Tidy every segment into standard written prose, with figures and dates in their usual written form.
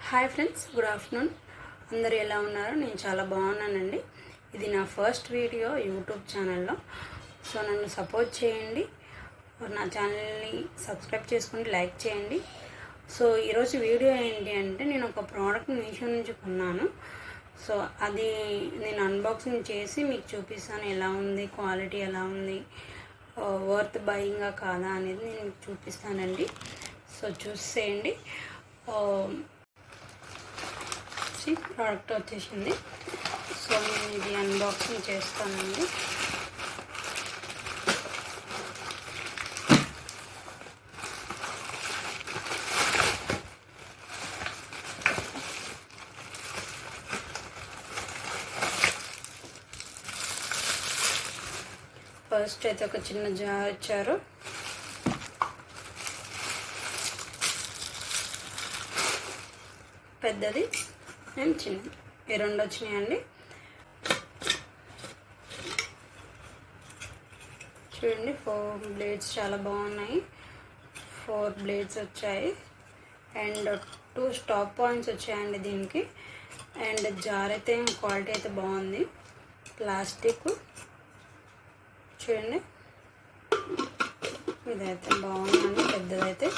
Hi friends, good afternoon. అందరూ ఎలా ఉన్నారు? నేను చాలా బాగున్నానండి. ఇది నా ఫస్ట్ వీడియో యూట్యూబ్ ఛానల్లో. సో నన్ను సపోర్ట్ చేయండి, నా ఛానల్ని సబ్స్క్రైబ్ చేసుకోండి, లైక్ చేయండి. సో ఈరోజు వీడియో ఏంటి అంటే, నేను ఒక ప్రోడక్ట్ మీషో నుంచి కొన్నాను. సో అది నేను అన్బాక్సింగ్ చేసి మీకు చూపిస్తాను, ఎలా ఉంది, క్వాలిటీ ఎలా ఉంది, వర్త్ బయింగా కాదా అనేది నేను మీకు చూపిస్తానండి. సో చూసేయండి. ప్రోడక్ట్ వచ్చేసింది. సో నేను ఇది అన్బాక్సింగ్ చేస్తానండి. ఫస్ట్ అయితే ఒక చిన్న జార్ ఇచ్చారు. పెద్దది అండ్ చిన్నది, ఈ రెండు వచ్చినాయండి. చూడండి, 4 బ్లేడ్స్ చాలా బాగున్నాయి. 4 బ్లేడ్స్ వచ్చాయి అండ్ 2 స్టాప్ పాయింట్స్ వచ్చాయండి దీనికి. అండ్ జార్ అయితే క్వాలిటీ అయితే బాగుంది, ప్లాస్టిక్. చూడండి, ఇదైతే బాగుందండి, పెద్దదైతే.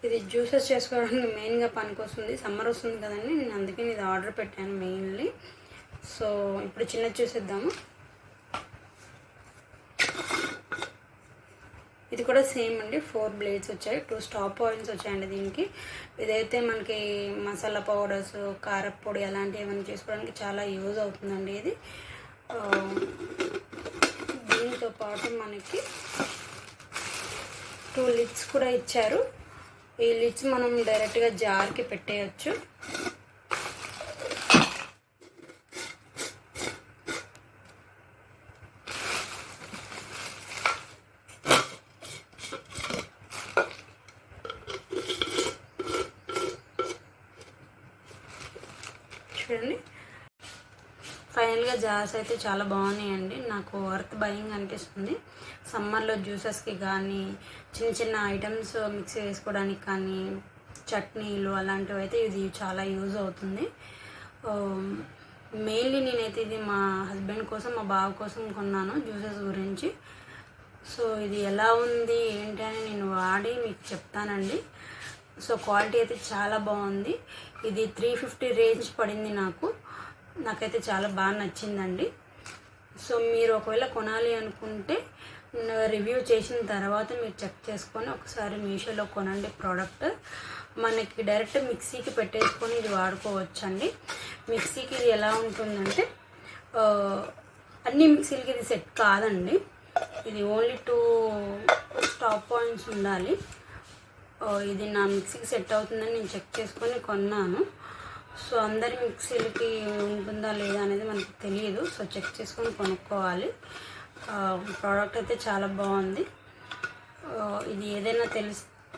ఇది జ్యూసెస్ చేసుకోవడానికి మెయిన్గా పనికొస్తుంది. సమ్మర్ వస్తుంది కదండి, నేను అందుకే ఇది ఆర్డర్ పెట్టాను మెయిన్లీ. సో ఇప్పుడు చిన్నది చూసేద్దాము. ఇది కూడా సేమ్ అండి, 4 బ్లేడ్స్ వచ్చాయి, 2 స్టాప్ పాయింట్స్ వచ్చాయండి దీనికి. ఇదైతే మనకి మసాలా పౌడర్స్, కారపొడి అలాంటివి ఏమైనా చేసుకోవడానికి చాలా యూజ్ అవుతుందండి ఇది. దీంతో పాటు మనకి 2 లిడ్స్ కూడా ఇచ్చారు. ఈ లిడ్స్ మనం డైరెక్ట్గా జార్కి పెట్టేయచ్చు. చూడండి, ఫైనల్గా జార్స్ అయితే చాలా బాగున్నాయండి. నాకు వర్త్ బయింగ్ అనిపిస్తుంది. సమ్మర్లో జ్యూసెస్కి కానీ, చిన్న చిన్న ఐటమ్స్ మిక్సీ వేసుకోవడానికి కానీ, చట్నీలు అలాంటివి అయితే ఇది చాలా యూజ్ అవుతుంది. మెయిన్లీ నేనైతే ఇది మా హస్బెండ్ కోసం, మా బావ కోసం కొన్నాను జ్యూసెస్ గురించి. సో ఇది ఎలా ఉంది ఏంటి అని నేను వాడి మీకు చెప్తానండి. సో క్వాలిటీ అయితే చాలా బాగుంది. ఇది 350 రేంజ్ పడింది నాకైతే చాలా బాగా నచ్చిందండి. సో మీరు ఒకవేళ కొనాలి అనుకుంటే రివ్యూ చేసిన తర్వాత మీరు చెక్ చేసుకొని ఒకసారి మీషోలో కొనండి ప్రోడక్ట్. మనకి డైరెక్ట్ మిక్సీకి పెట్టేసుకొని ఇది వాడుకోవచ్చండి. మిక్సీకి ఇది ఎలా ఉంటుందంటే, అన్ని మిక్సీలకి ఇది సెట్ కాదండి. ఇది ఓన్లీ 2 స్టాప్ పాయింట్స్ ఉండాలి. ఇది నా మిక్సీకి సెట్ అవుతుందని నేను చెక్ చేసుకొని కొన్నాను. సో అందరి మిక్సీలకి ఉంటుందా లేదా అనేది మనకు తెలియదు. సో చెక్ చేసుకొని కొనుక్కోవాలి. ప్రోడక్ట్ అయితే చాలా బాగుంది. ఇది ఏదైనా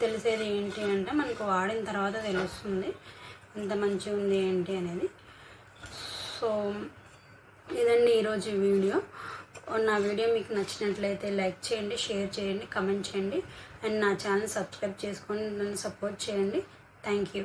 తెలిసేది ఏంటి అంటే, మనకు వాడిన తర్వాత తెలుస్తుంది ఎంత మంచిగా ఉంది ఏంటి అనేది. సో ఇదండి ఈరోజు వీడియో. నా వీడియో మీకు నచ్చినట్లయితే లైక్ చేయండి, షేర్ చేయండి, కమెంట్ చేయండి అండ్ నా ఛానల్ సబ్స్క్రైబ్ చేసుకొని నన్ను సపోర్ట్ చేయండి. Thank you.